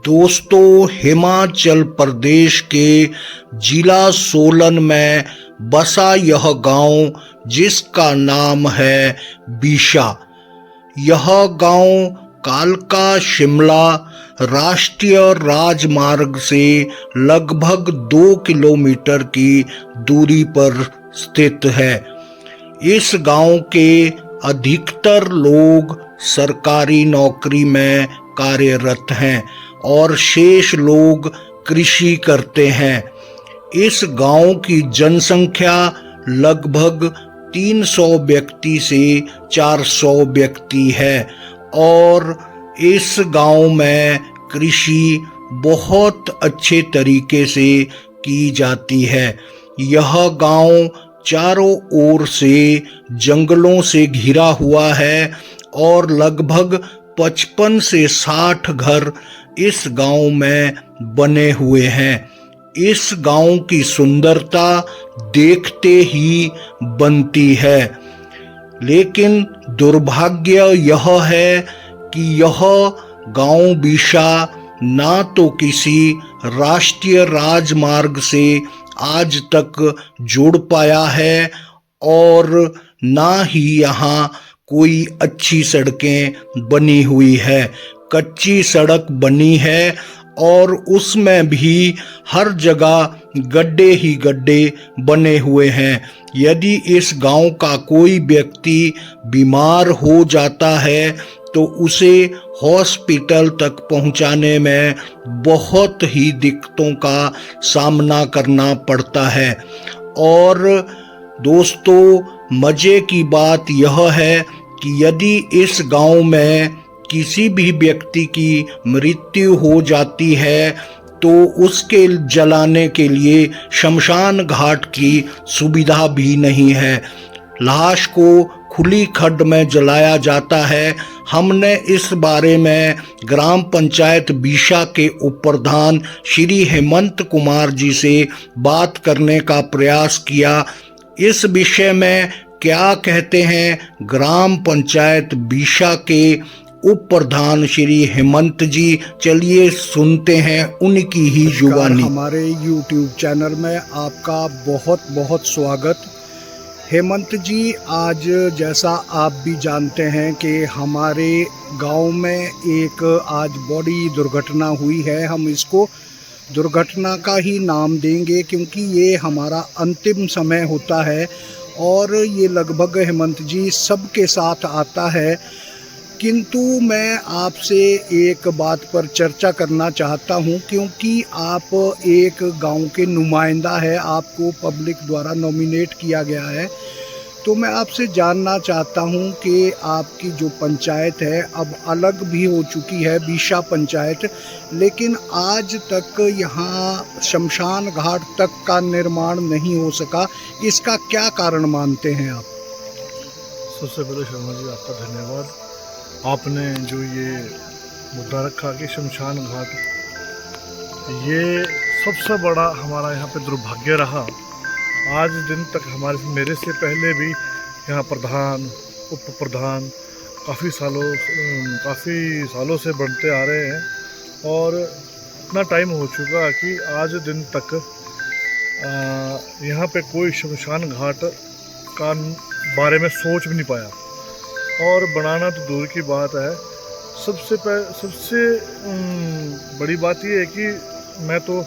दोस्तों, हिमाचल प्रदेश के जिला सोलन में बसा यह गांव जिसका नाम है बीशा। यह गांव कालका शिमला राष्ट्रीय राजमार्ग से लगभग 2 किलोमीटर की दूरी पर स्थित है। इस गांव के अधिकतर लोग सरकारी नौकरी में कार्यरत हैं और शेष लोग कृषि करते हैं। इस गांव की जनसंख्या लगभग 300 व्यक्ति से 400 व्यक्ति है और इस गांव में कृषि बहुत अच्छे तरीके से की जाती है। यह गांव चारों ओर से जंगलों से घिरा हुआ है और लगभग 55 से 60 घर इस गांव में बने हुए हैं। इस गांव की सुंदरता देखते ही बनती है, लेकिन दुर्भाग्य यह है कि यह गांव बीशा ना तो किसी राष्ट्रीय राजमार्ग से आज तक जुड़ पाया है और ना ही यहाँ कोई अच्छी सड़कें बनी हुई है। कच्ची सड़क बनी है और उसमें भी हर जगह गड्ढे ही गड्ढे बने हुए हैं। यदि इस गांव का कोई व्यक्ति बीमार हो जाता है तो उसे हॉस्पिटल तक पहुंचाने में बहुत ही दिक्कतों का सामना करना पड़ता है। और दोस्तों, मजे की बात यह है कि यदि इस गांव में किसी भी व्यक्ति की मृत्यु हो जाती है तो उसके जलाने के लिए शमशान घाट की सुविधा भी नहीं है। लाश को खुली खड्ड में जलाया जाता है। हमने इस बारे में ग्राम पंचायत बीशा के उप प्रधान श्री हेमंत कुमार जी से बात करने का प्रयास किया। इस विषय में क्या कहते हैं ग्राम पंचायत बीशा के उप प्रधान श्री हेमंत जी, चलिए सुनते हैं उनकी ही जुबानी। हमारे YouTube चैनल में आपका बहुत बहुत स्वागत। हेमंत जी, आज जैसा आप भी जानते हैं कि हमारे गांव में एक आज बड़ी दुर्घटना हुई है। हम इसको दुर्घटना का ही नाम देंगे क्योंकि ये हमारा अंतिम समय होता है और ये लगभग हेमंत जी सबके साथ आता है। किंतु मैं आपसे एक बात पर चर्चा करना चाहता हूं क्योंकि आप एक गांव के नुमाइंदा है, आपको पब्लिक द्वारा नॉमिनेट किया गया है। तो मैं आपसे जानना चाहता हूं कि आपकी जो पंचायत है अब अलग भी हो चुकी है, बीशा पंचायत, लेकिन आज तक यहाँ शमशान घाट तक का निर्माण नहीं हो सका। इसका क्या कारण मानते हैं आप? सबसे पहले शर्मा जी, आपका धन्यवाद। आपने जो ये मुद्दा रखा कि शमशान घाट, ये सबसे बड़ा हमारा यहाँ पे दुर्भाग्य रहा। आज दिन तक मेरे से पहले भी यहाँ प्रधान, उप प्रधान काफ़ी सालों से बनते आ रहे हैं और इतना टाइम हो चुका कि आज दिन तक यहाँ पे कोई शमशान घाट का बारे में सोच भी नहीं पाया और बनाना तो दूर की बात है। सबसे बड़ी बात ये है कि मैं तो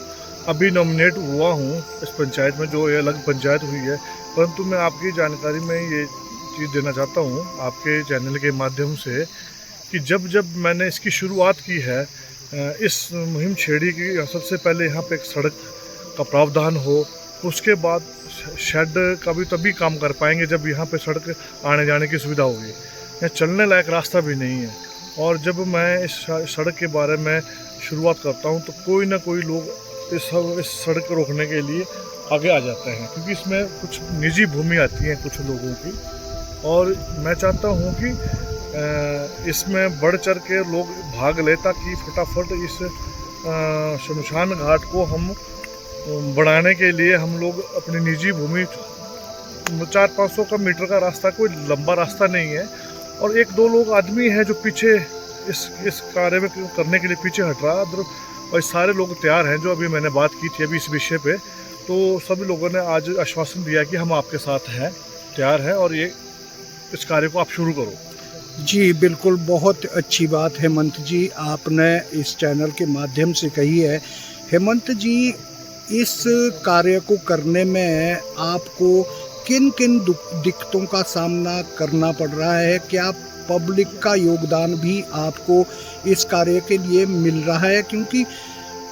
अभी नॉमिनेट हुआ हूँ इस पंचायत में, जो ये अलग पंचायत हुई है, परंतु मैं आपकी जानकारी में ये चीज़ देना चाहता हूँ आपके चैनल के माध्यम से कि जब मैंने इसकी शुरुआत की है, इस मुहिम छेड़ी की, सबसे पहले यहाँ पे एक सड़क का प्रावधान हो, उसके बाद शेड का भी तभी काम कर पाएंगे जब यहाँ पे सड़क आने जाने की सुविधा होगी। यहाँ चलने लायक रास्ता भी नहीं है और जब मैं इस सड़क के बारे में शुरुआत करता हूँ तो कोई ना कोई लोग इस सड़क को रोकने के लिए आगे आ जाते हैं, क्योंकि इसमें कुछ निजी भूमि आती है कुछ लोगों की। और मैं चाहता हूँ कि इसमें बढ़ चढ़ के लोग भाग ले ताकि फटाफट इस शमशान घाट को हम बढ़ाने के लिए हम लोग अपनी निजी भूमि 400-500 मीटर का रास्ता कोई लंबा रास्ता नहीं है और 1-2 लोग आदमी हैं जो पीछे इस कार्य में करने के लिए पीछे हट रहा है। और सारे लोग तैयार हैं, जो अभी मैंने बात की थी अभी इस विषय पे, तो सभी लोगों ने आज आश्वासन दिया कि हम आपके साथ हैं, तैयार हैं, और ये इस कार्य को आप शुरू करो। जी बिल्कुल, बहुत अच्छी बात हेमंत जी आपने इस चैनल के माध्यम से कही है। हेमंत जी, इस कार्य को करने में आपको किन किन दिक्कतों का सामना करना पड़ रहा है? क्या पब्लिक का योगदान भी आपको इस कार्य के लिए मिल रहा है? क्योंकि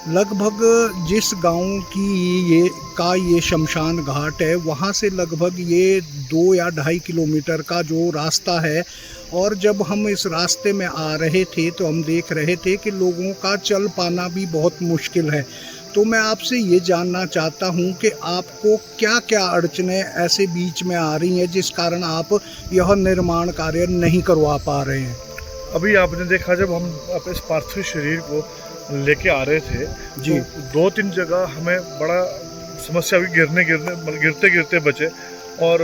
लगभग जिस गांव की ये शमशान घाट है, वहाँ से लगभग ये 2 या 2.5 किलोमीटर का जो रास्ता है, और जब हम इस रास्ते में आ रहे थे तो हम देख रहे थे कि लोगों का चल पाना भी बहुत मुश्किल है। तो मैं आपसे ये जानना चाहता हूँ कि आपको क्या क्या अड़चनें ऐसे बीच में आ रही हैं जिस कारण आप यह निर्माण कार्य नहीं करवा पा रहे हैं? अभी आपने देखा, जब हम अपने इस पार्थिव शरीर को लेके आ रहे थे जी, तो 2-3 जगह हमें बड़ा समस्या हुई, गिरते गिरते बचे। और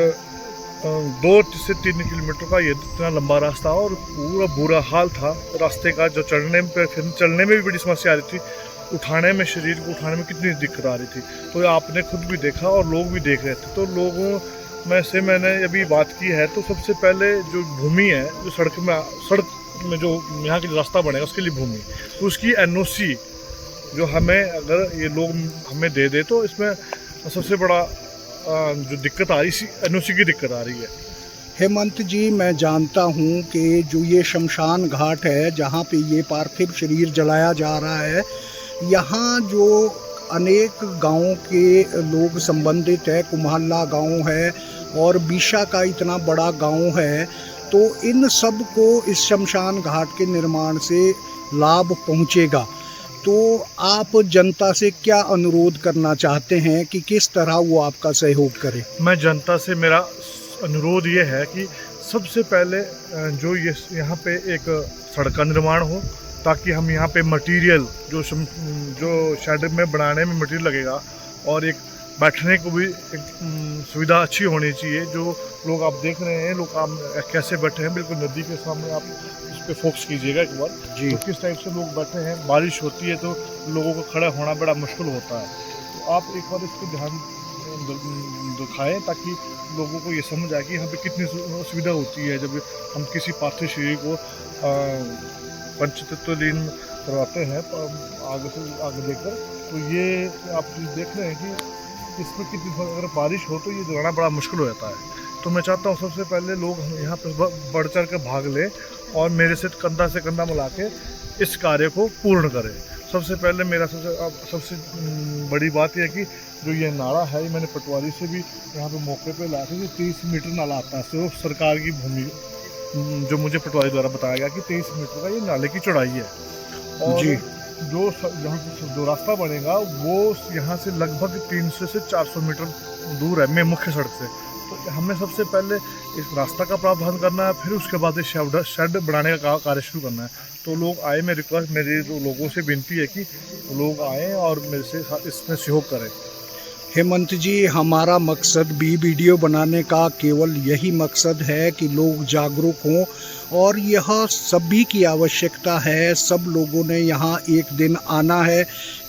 2 से 3 किलोमीटर का ये इतना लंबा रास्ता, और पूरा बुरा हाल था रास्ते का। जो चलने में भी बड़ी समस्या आ रही थी, शरीर को उठाने में कितनी दिक्कत आ रही थी, तो आपने खुद भी देखा और लोग भी देख रहे थे। तो लोगों में से मैंने अभी बात की है, तो सबसे पहले जो भूमि है, जो सड़क में जो यहाँ की रास्ता बनेगा उसके लिए भूमि, तो उसकी NOC जो हमें, अगर ये लोग हमें दे दे, तो इसमें सबसे बड़ा जो दिक्कत आ रही है, NOC की दिक्कत आ रही है। हेमंत जी, मैं जानता हूँ कि जो ये शमशान घाट है जहाँ पे ये पार्थिव शरीर जलाया जा रहा है, यहाँ जो अनेक गांवों के लोग संबंधित है, कुम्हाल्ला गांव है और बीशा का इतना बड़ा गांव है, तो इन सब को इस शमशान घाट के निर्माण से लाभ पहुँचेगा। तो आप जनता से क्या अनुरोध करना चाहते हैं कि किस तरह वो आपका सहयोग करे? मैं जनता से, मेरा अनुरोध ये है कि सबसे पहले जो ये यहाँ पे एक सड़क का निर्माण हो, ताकि हम यहाँ पे मटेरियल जो शेड में बनाने में मटेरियल लगेगा, और एक बैठने को भी एक सुविधा अच्छी होनी चाहिए। जो लोग आप देख रहे हैं, लोग आप कैसे बैठे हैं, बिल्कुल नदी के सामने, आप उस पर फोकस कीजिएगा एक बार जी। तो किस टाइप से लोग बैठे हैं, बारिश होती है तो लोगों को खड़ा होना बड़ा मुश्किल होता है। तो आप एक बार इसको ध्यान दिखाएं, ताकि लोगों को ये समझ आए कि यहाँ पे कितनी सुविधा होती है जब हम किसी पार्थिव शरीर को पंचतत्वलीन करवाते हैं आगे से आगे देखकर। तो ये आप देख रहे हैं कि इसमें कितनी, अगर बारिश हो तो ये जलाना बड़ा मुश्किल हो जाता है। तो मैं चाहता हूँ सबसे पहले लोग यहाँ पर बढ़ चढ़ कर भाग लें और मेरे से कंधा मिला के इस कार्य को पूर्ण करें। सबसे पहले मेरा सबसे बड़ी बात यह है कि जो ये नाला है, ये मैंने पटवारी से भी यहाँ पे मौके पे लाया था कि 23 मीटर नाला आता है। सिर्फ सरकार की भूमि, जो मुझे पटवारी द्वारा बताया गया कि 23 मीटर का ये नाले की चौड़ाई है। और जी, जो यहाँ जो रास्ता बनेगा वो यहाँ से लगभग 300 से 400 मीटर दूर है मुख्य सड़क से। तो हमें सबसे पहले इस रास्ता का प्रावधान करना है, फिर उसके बाद शेड बनाने का कार्य शुरू करना है। तो लोग आए, मेरी रिक्वेस्ट, मेरी लोगों से विनती है कि लोग आएँ और मेरे से इसमें सहयोग करें। हेमंत जी, हमारा मकसद भी वीडियो बनाने का केवल यही मकसद है कि लोग जागरूक हों, और यह सभी की आवश्यकता है। सब लोगों ने यहाँ एक दिन आना है,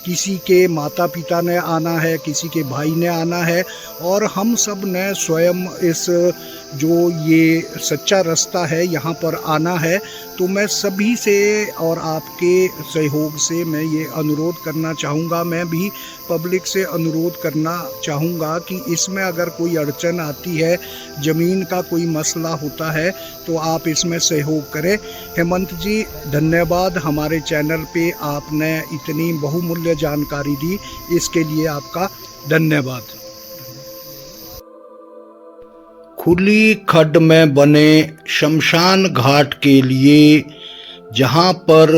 किसी के माता पिता ने आना है, किसी के भाई ने आना है, और हम सब ने स्वयं इस जो ये सच्चा रास्ता है यहाँ पर आना है। तो मैं सभी से और आपके सहयोग से मैं ये अनुरोध करना चाहूँगा, मैं भी पब्लिक से अनुरोध करना चाहूँगा कि इसमें अगर कोई अड़चन आती है, ज़मीन का कोई मसला होता है, तो आप इसमें सहयोग करें। हेमंत जी, धन्यवाद। हमारे चैनल पे आपने इतनी बहुमूल्य जानकारी दी, इसके लिए आपका धन्यवाद। खुली खड्ड में बने शमशान घाट के लिए, जहां पर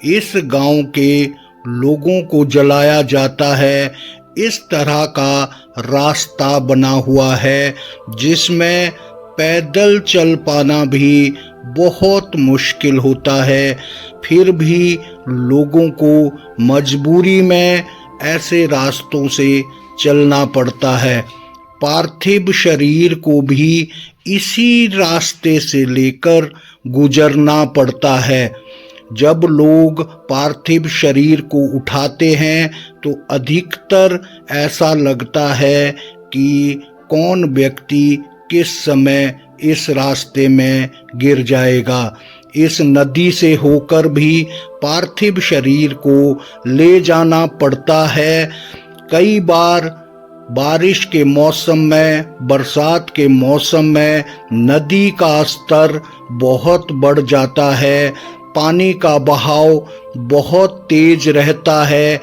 इस गांव के लोगों को जलाया जाता है, इस तरह का रास्ता बना हुआ है जिसमें पैदल चल पाना भी बहुत मुश्किल होता है। फिर भी लोगों को मजबूरी में ऐसे रास्तों से चलना पड़ता है। पार्थिव शरीर को भी इसी रास्ते से लेकर गुजरना पड़ता है। जब लोग पार्थिव शरीर को उठाते हैं तो अधिकतर ऐसा लगता है कि कौन व्यक्ति किस समय इस रास्ते में गिर जाएगा। इस नदी से होकर भी पार्थिव शरीर को ले जाना पड़ता है। कई बार बारिश के मौसम में, बरसात के मौसम में नदी का स्तर बहुत बढ़ जाता है, पानी का बहाव बहुत तेज रहता है।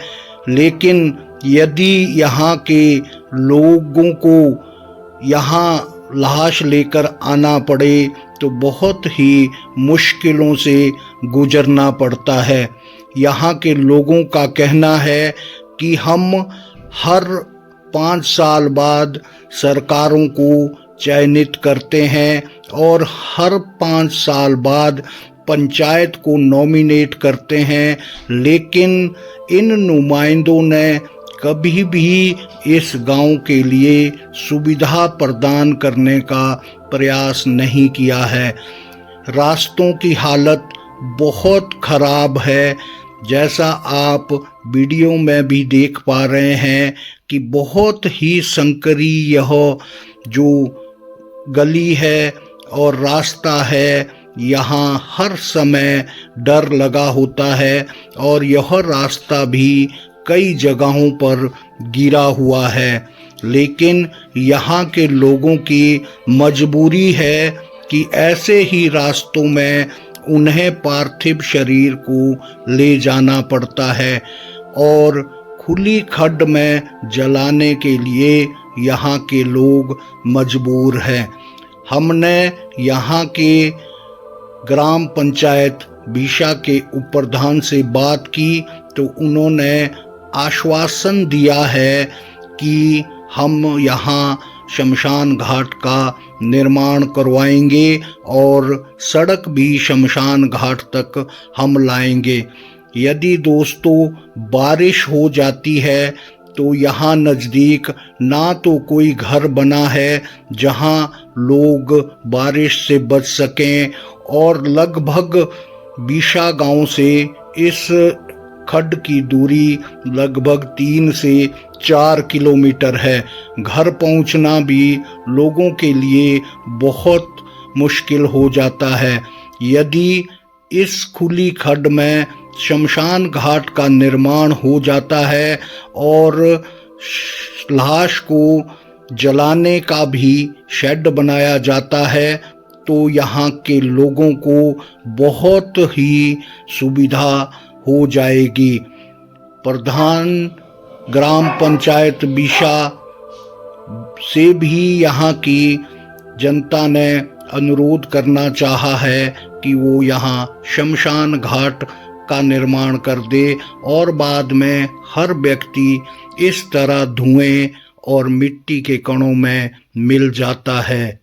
लेकिन यदि यहाँ के लोगों को यहाँ लाश लेकर आना पड़े तो बहुत ही मुश्किलों से गुजरना पड़ता है। यहाँ के लोगों का कहना है कि हम हर 5 साल बाद सरकारों को चयनित करते हैं और हर 5 साल बाद पंचायत को नॉमिनेट करते हैं, लेकिन इन नुमाइंदों ने कभी भी इस गांव के लिए सुविधा प्रदान करने का प्रयास नहीं किया है। रास्तों की हालत बहुत खराब है, जैसा आप वीडियो में भी देख पा रहे हैं कि बहुत ही संकरी यह जो गली है और रास्ता है, यहाँ हर समय डर लगा होता है और यह रास्ता भी कई जगहों पर गिरा हुआ है। लेकिन यहाँ के लोगों की मजबूरी है कि ऐसे ही रास्तों में उन्हें पार्थिव शरीर को ले जाना पड़ता है और खुली खड्ड में जलाने के लिए यहाँ के लोग मजबूर हैं। हमने यहाँ के ग्राम पंचायत बीशा के उपप्रधान से बात की तो उन्होंने आश्वासन दिया है कि हम यहाँ शमशान घाट का निर्माण करवाएंगे और सड़क भी शमशान घाट तक हम लाएंगे। यदि दोस्तों बारिश हो जाती है तो यहाँ नज़दीक ना तो कोई घर बना है जहाँ लोग बारिश से बच सकें और लगभग बीशा गांव से इस खड्ड की दूरी लगभग 3 से 4 किलोमीटर है। घर पहुंचना भी लोगों के लिए बहुत मुश्किल हो जाता है। यदि इस खुली खड्ड में शमशान घाट का निर्माण हो जाता है और लाश को जलाने का भी शेड बनाया जाता है तो यहाँ के लोगों को बहुत ही सुविधा हो जाएगी। प्रधान ग्राम पंचायत बीशा से भी यहाँ की जनता ने अनुरोध करना चाहा है कि वो यहाँ शमशान घाट का निर्माण कर दे और बाद में हर व्यक्ति इस तरह धुएं और मिट्टी के कणों में मिल जाता है।